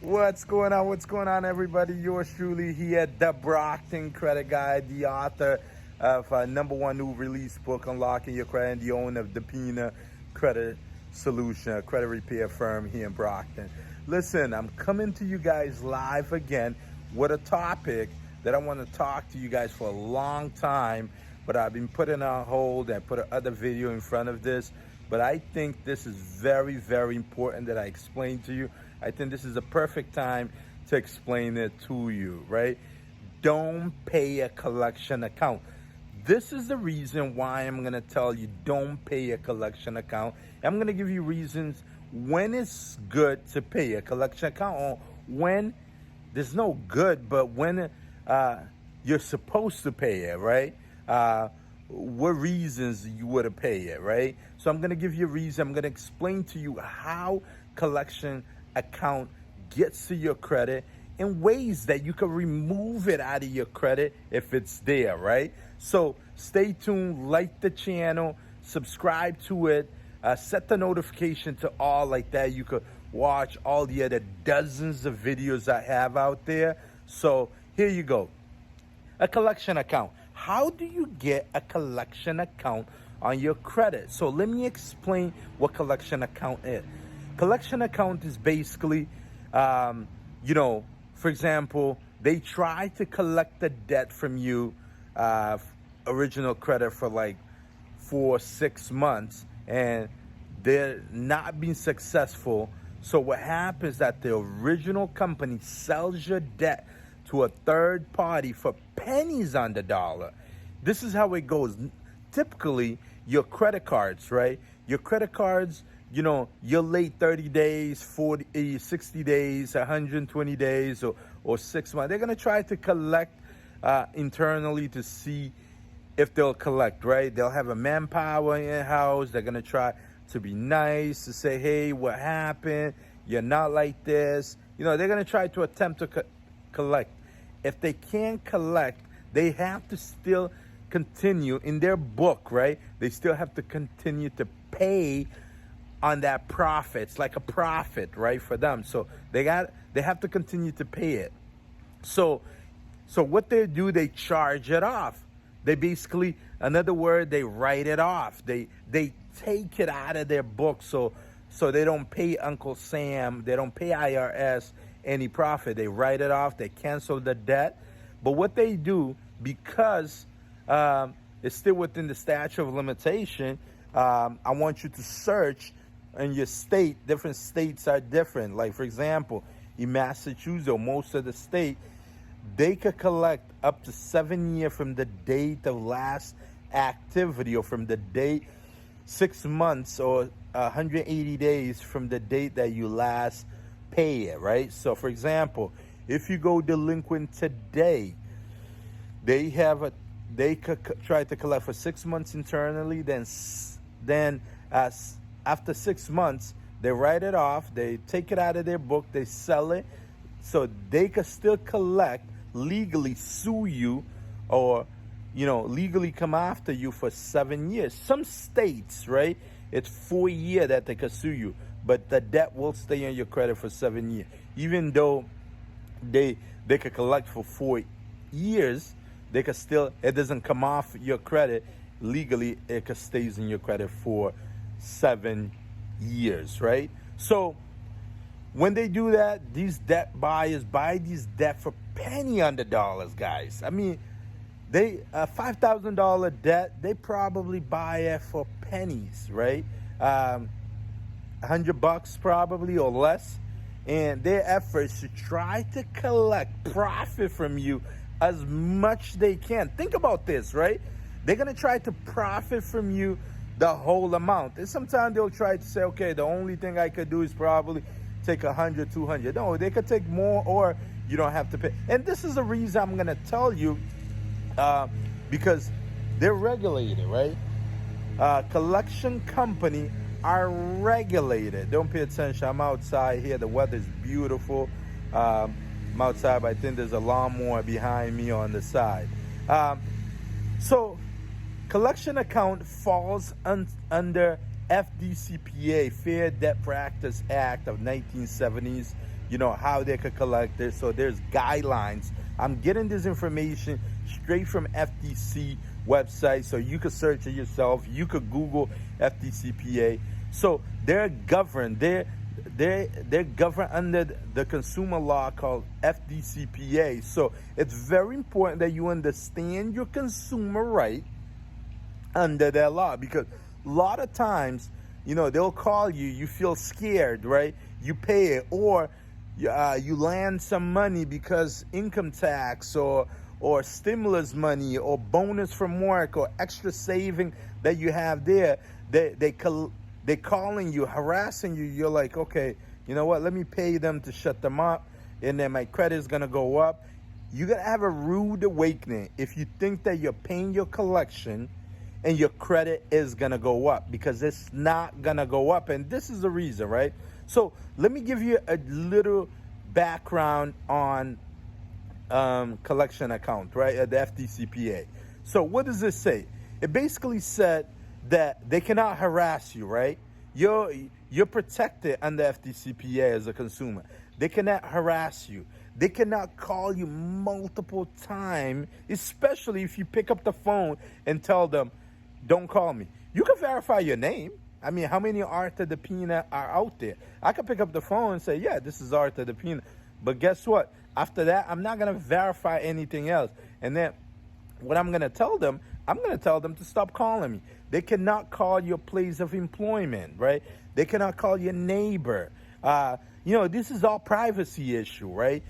What's going on? What's going on, everybody? Yours truly here, the Brockton Credit Guy, the author of #1 new release book, Unlocking Your Credit, and the owner of Depina Credit Solutions, a credit repair firm here in Brockton. Listen, I'm coming to you guys live again with a topic that I want to talk to you guys for a long time, but I've been putting on hold. I put another video in front of this, but I think this is very, very important that I explain to you. I think this is a perfect time to explain it to you, right? Don't pay a collection account. This is the reason why I'm going to tell you don't pay a collection account. I'm going to give you reasons when it's good to pay a collection account, or when there's no good, but when you're supposed to pay it, right? What reasons you would pay it, right? So I'm going to give you a reason. I'm going to explain to you how collection account gets to your credit in ways that you can remove it out of your credit if it's there, right? So stay tuned, like the channel, subscribe to it, set the notification to all, like that you could watch all the other dozens of videos I have out there. So here you go. A collection account. How do you get a collection account on your credit? So let me explain what collection account is. Collection account is basically, for example, they try to collect the debt from you, original credit for like 4-6 months, and they're not being successful. So what happens is that the original company sells your debt to a third party for pennies on the dollar. This is how it goes. Typically, your credit cards, right? Your credit cards, you're late 30 days, 40, 60 days, 120 days, or 6 months. They're going to try to collect internally to see if they'll collect, right? They'll have a manpower in-house. They're going to try to be nice, to say, hey, what happened? You're not like this. They're going to try to attempt to collect. If they can't collect, they have to still continue in their book, right? They still have to continue to pay on that profit. It's like a profit, right, for them. So they have to continue to pay it. So what they do, they charge it off. They basically, another word, they write it off. They take it out of their book, so they don't pay Uncle Sam, they don't pay IRS any profit. They write it off, they cancel the debt. But what they do, because it's still within the statute of limitation, I want you to search in your state. Different states are different. Like, for example, in Massachusetts, or most of the state, they could collect up to 7 years from the date of last activity, or from the date 6 months or 180 days from the date that you last pay it, right? So, for example, if you go delinquent today, they could try to collect for 6 months internally. Then after 6 months, they write it off. They take it out of their book. They sell it, so they could still collect, legally sue you, or legally come after you for 7 years. Some states, right, it's 4 years that they could sue you, but the debt will stay on your credit for 7 years. Even though they could collect for 4 years, they could still, it doesn't come off your credit. Legally, it could stays in your credit for 7 years, right? So when they do that, these debt buyers buy these debt for penny on the dollars, guys. I mean, they $5,000 debt, they probably buy it for pennies, right? $100 probably, or less. And their efforts to try to collect profit from you as much they can. Think about this, right? They're going to try to profit from you the whole amount. And sometimes they'll try to say, okay, the only thing I could do is probably take 100, 200. No, they could take more, or you don't have to pay. And this is the reason I'm going to tell you, because they're regulated, right? Collection company are regulated. Don't pay attention. I'm outside here. The weather's beautiful. I'm outside, but I think there's a lawnmower behind me on the side. So collection account falls under FTCPA, Fair Debt Practice Act of 1970s. how they could collect it. So there's guidelines. I'm getting this information straight from FTC website, so you could search it yourself. You could Google FTCPA. So they're governed. They're governed under the consumer law called FTCPA. So it's very important that you understand your consumer right under that law, because a lot of times, they'll call you, you feel scared, right? You pay it, or you land some money because income tax or stimulus money or bonus from work or extra saving that you have there. They're calling you, harassing you. You're like, okay, you know what? Let me pay them to shut them up, and then my credit is gonna go up. You're gonna have a rude awakening if you think that you're paying your collection and your credit is gonna go up, because it's not gonna go up. And this is the reason, right? So let me give you a little background on collection account, right? At the FTCPA. So what does this say? It basically said that they cannot harass you, right? You're protected under FTCPA as a consumer. They cannot harass you. They cannot call you multiple times, especially if you pick up the phone and tell them, don't call me. You can verify your name. I mean, how many Arthur Depina are out there? I could pick up the phone and say, yeah, this is Arthur Depina. But guess what? After that, I'm not going to verify anything else. And then what I'm going to tell them, to stop calling me. They cannot call your place of employment, right? They cannot call your neighbor. This is all privacy issue, right?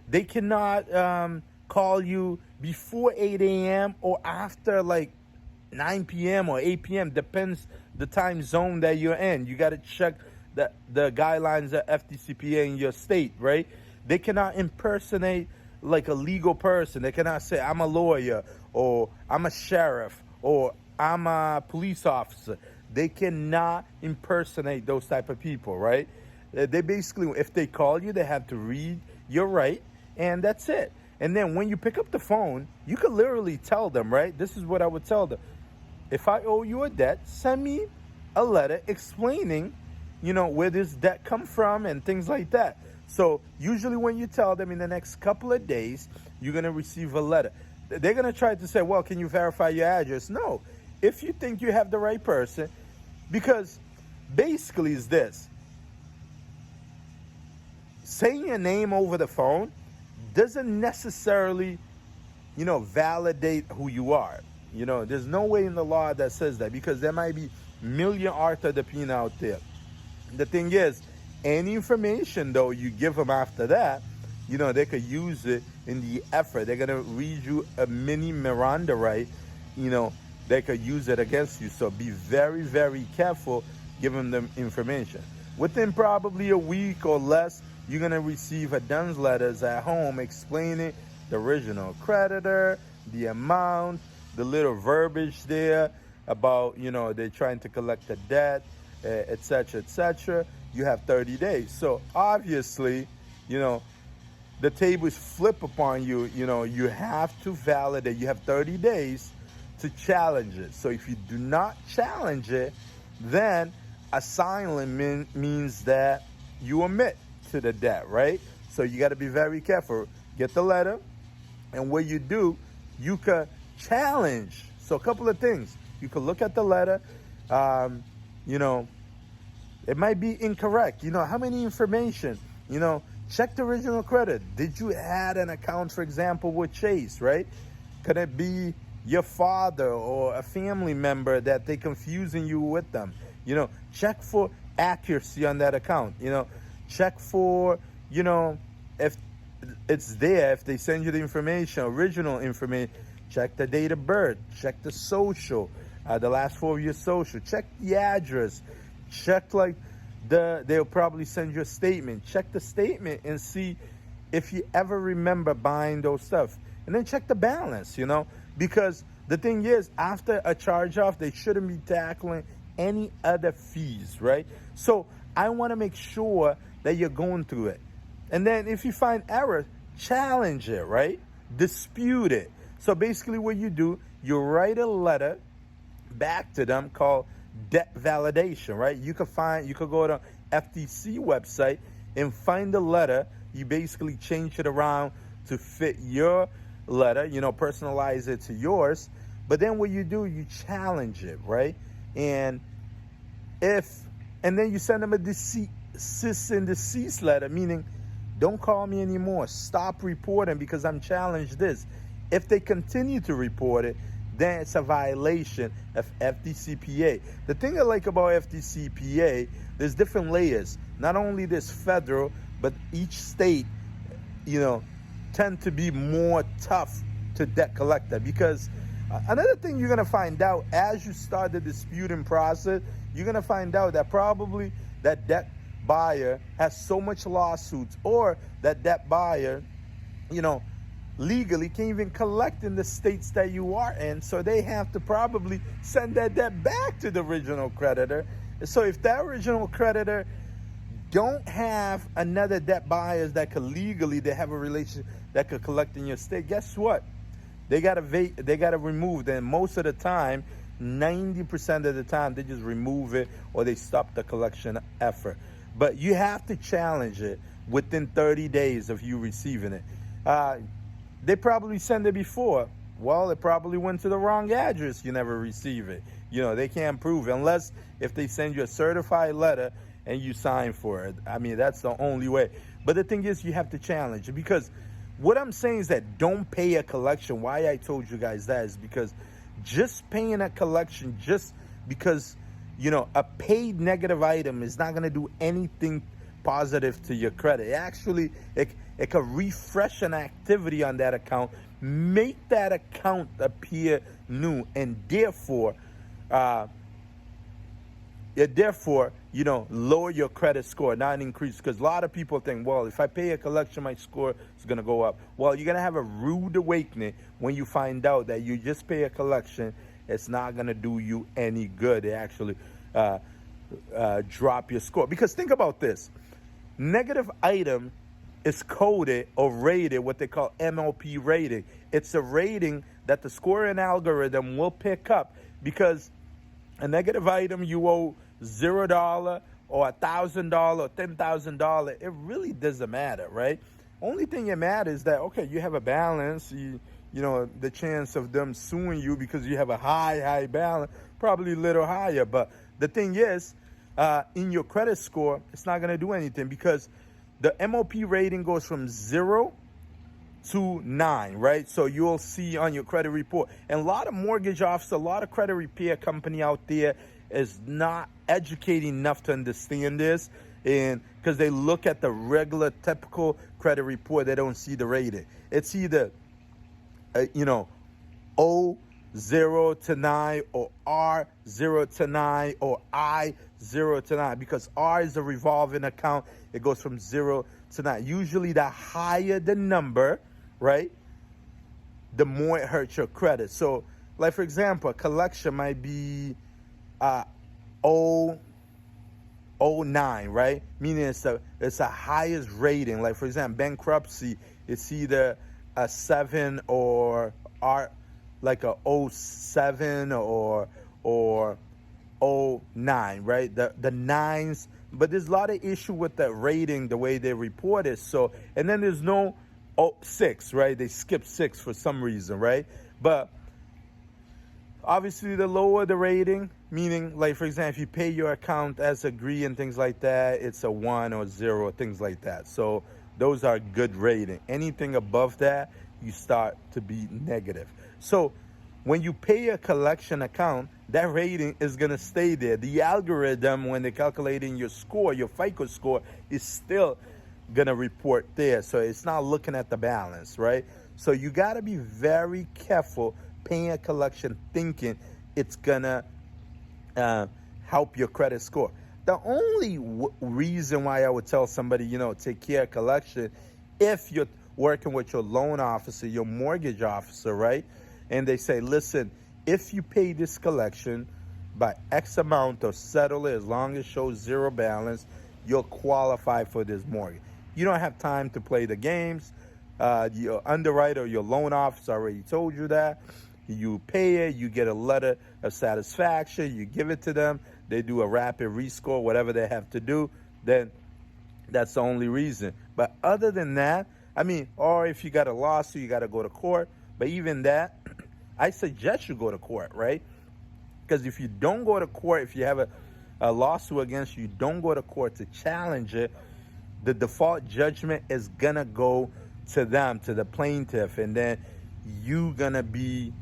They cannot call you before 8 a.m. or after like 9 p.m. or 8 p.m. Depends the time zone that you're in. You got to check the guidelines of FTCPA in your state, right? They cannot impersonate like a legal person. They cannot say, I'm a lawyer, or I'm a sheriff, or I'm a police officer. They cannot impersonate those type of people, right? They basically, if they call you, they have to read your right, and that's it. And then when you pick up the phone, you could literally tell them, right? This is what I would tell them. If I owe you a debt, send me a letter explaining, where this debt come from and things like that. So usually when you tell them in the next couple of days, you're going to receive a letter. They're going to try to say, well, can you verify your address? No. If you think you have the right person, because basically it's this. Saying your name over the phone doesn't necessarily, validate who you are. There's no way in the law that says that, because there might be million Arthur Depina out there. The thing is, any information, though, you give them after that, they could use it in the effort. They're going to read you a mini Miranda right. They could use it against you. So be very, very careful giving them information. Within probably a week or less, you're going to receive a DUNS letters at home explaining the original creditor, the amount, the little verbiage there about, they're trying to collect the debt, etc., etc. You have 30 days. So obviously, the tables flip upon you. You have to validate. You have 30 days to challenge it. So if you do not challenge it, then assignment means that you admit to the debt, right? So you got to be very careful. Get the letter, and what you do, you could challenge. So a couple of things. You could look at the letter. It might be incorrect. How many information? Check the original credit. Did you add an account, for example, with Chase, right? Could it be your father or a family member that they confusing you with them? Check for accuracy on that account. Check for, if it's there, if they send you the information, original information, check the date of birth, check the social, the last 4 of your social, check the address, check they'll probably send you a statement. Check the statement and see if you ever remember buying those stuff. And then check the balance, because the thing is, after a charge off, they shouldn't be tackling any other fees, right? So I want to make sure that you're going through it. And then if you find errors, challenge it, right? Dispute it. So basically what you do, you write a letter back to them called debt validation, right? You could go to FTC website and find the letter. You basically change it around to fit your letter, personalize it to yours. But then what you do, you challenge it, right? And then you send them a cease and desist letter, meaning don't call me anymore. Stop reporting because I'm challenged this. If they continue to report it, then it's a violation of FTCPA. The thing I like about FTCPA, there's different layers. Not only this federal, but each state, tend to be more tough to debt collector. Because another thing you're going to find out as you start the disputing process, you're going to find out that probably that debt buyer has so much lawsuits, or that debt buyer, legally can't even collect in the states that you are in. So they have to probably send that debt back to the original creditor. So if that original creditor don't have another debt buyers that could legally, they have a relationship that could collect in your state, guess what? They gotta remove them. Most of the time, 90% of the time, they just remove it or they stop the collection effort. But you have to challenge it within 30 days of you receiving it. They probably sent it before. Well, it probably went to the wrong address. You never receive it. They can't prove it unless if they send you a certified letter and you sign for it. I mean, that's the only way. But the thing is, you have to challenge it, because what I'm saying is that don't pay a collection. Why I told you guys that is because just paying a collection, just because, a paid negative item is not going to do anything positive to your credit. It could refresh an activity on that account, make that account appear new, and therefore, lower your credit score, not increase. Because a lot of people think, well, if I pay a collection, my score is going to go up. Well, you're going to have a rude awakening when you find out that you just pay a collection. It's not going to do you any good. It actually drop your score. Because think about this. Negative item is coded or rated what they call MLP rating. It's a rating that the scoring algorithm will pick up, because a negative item you owe $0 or $1,000 or $10,000, it really doesn't matter, right? Only thing that matters is that, okay, you have a balance, the chance of them suing you because you have a high balance, probably a little higher. But the thing is, in your credit score, it's not going to do anything, because the MOP rating goes from 0 to 9, right? So you'll see on your credit report. And a lot of mortgage officers, a lot of credit repair company out there is not educated enough to understand this. And because they look at the regular, typical credit report, they don't see the rating. It's either, O 0 to 9 or R 0 to 9 or I 0 to 9, because R is a revolving account. It goes from 0 to 9. Usually the higher the number, right, the more it hurts your credit. So, like, for example, a collection might be 009, right? Meaning it's a highest rating. Like, for example, bankruptcy, it's either a 7 or R, like a 07 or 09, right? The nines. But there's a lot of issue with the rating, the way they report it. So, and then there's no 6, right? They skip 6 for some reason, right? But obviously the lower the rating, meaning, like, for example, if you pay your account as agreed and things like that, it's a 1 or 0, things like that. So those are good rating. Anything above that, you start to be negative. So when you pay a collection account, that rating is going to stay there. The algorithm, when they're calculating your score, your FICO score, is still going to report there. So it's not looking at the balance, right? So you got to be very careful paying a collection thinking it's going to help your credit score. The only reason why I would tell somebody, take care of collection, if you're working with your loan officer, your mortgage officer, right? And they say, listen, if you pay this collection by X amount or settle it, as long as it shows 0 balance, you'll qualify for this mortgage. You don't have time to play the games. Your underwriter, your loan officer already told you that. You pay it, you get a letter of satisfaction, you give it to them, they do a rapid rescore, whatever they have to do, then That's the only reason. But other than that, I mean, or if you got a lawsuit, you got to go to court. But even that, I suggest you go to court, right? Because if you don't go to court, if you have a lawsuit against you, don't go to court to challenge it, the default judgment is going to go to them, to the plaintiff, and then you going to be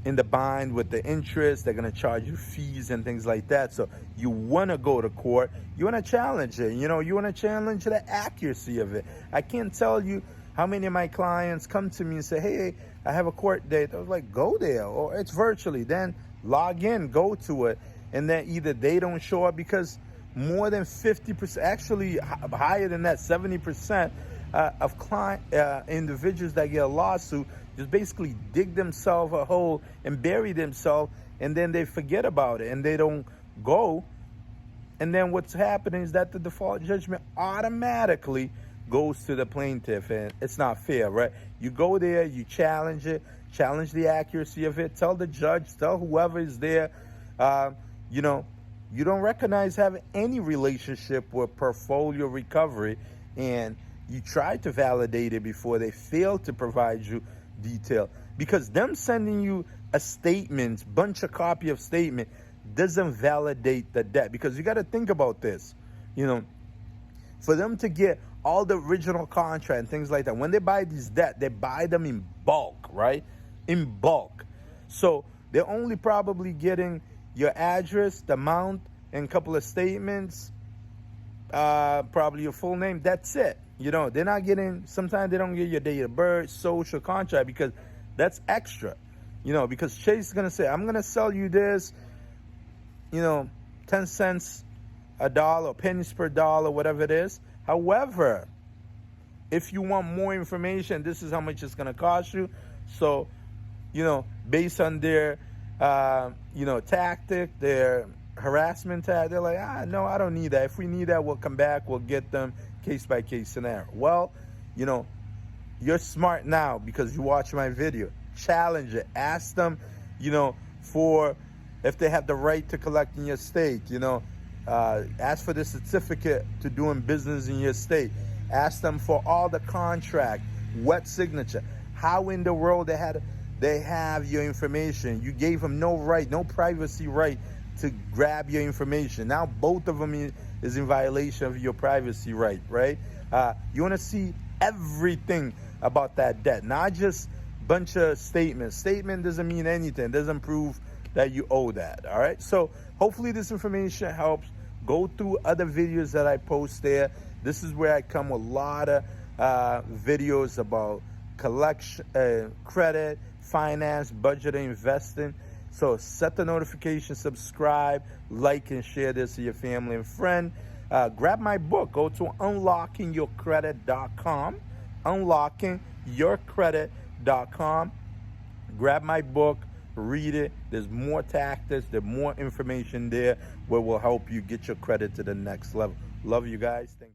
in the bind with the interest. They're going to charge you fees and things like that. So you want to go to court. You want to challenge it. You know, you want to challenge the accuracy of it. I can't tell you how many of my clients come to me and say, hey, I have a court date. I was like, go there, or it's virtually. Then log in, go to it. And then either they don't show up, because more than 50%, actually higher than that, 70% of client individuals that get a lawsuit just basically dig themselves a hole and bury themselves, and then they forget about it and they don't go. And then what's happening is that the default judgment automatically goes to the plaintiff, and it's not fair, right? You go there, you challenge it, challenge the accuracy of it, tell the judge, tell whoever is there, you know, you don't recognize having any relationship with portfolio recovery, and you try to validate it before they fail to provide you detail. Because them sending you a statement, bunch of copy of statement, doesn't validate the debt. Because you got to think about this, you know, for them to get all the original contract and things like that, when they buy these debt, they buy them in bulk, right? In bulk. So they're only probably getting your address, the amount, and a couple of statements, probably your full name. That's it. You know, they're not getting, sometimes they don't get your date of birth, social, contract, because that's extra. You know, because Chase is going to say, I'm going to sell you this, you know, 10 cents a dollar, pennies per dollar, whatever it is. However, if you want more information, this is how much it's going to cost you. So, you know, based on their, you know, tactic, their harassment tactic, they're like, no, I don't need that. If we need that, we'll come back, we'll get them case by case scenario. Well, you know, you're smart now because you watch my video. Challenge it. Ask them, you know, for if they have the right to collect in your state, you know, ask for the certificate to doing business in your state. Ask them for all the contract, what signature, how in the world they have your information. You gave them no right, no privacy right to grab your information. Now both of them is in violation of your privacy right, right? You want to see everything about that debt, not just bunch of statements. Statement doesn't mean anything. It doesn't prove that you owe that, all right? So hopefully this information helps. Go through other videos that I post there. This is where I come with a lot of videos about collection, credit, finance, budgeting, investing. So set the notification, subscribe, like, and share this with your family and friend. Grab my book. Go to unlockingyourcredit.com. Unlockingyourcredit.com. Grab my book. Read it. There's more tactics. There's more information there where will help you get your credit to the next level. Love you guys. Thank you.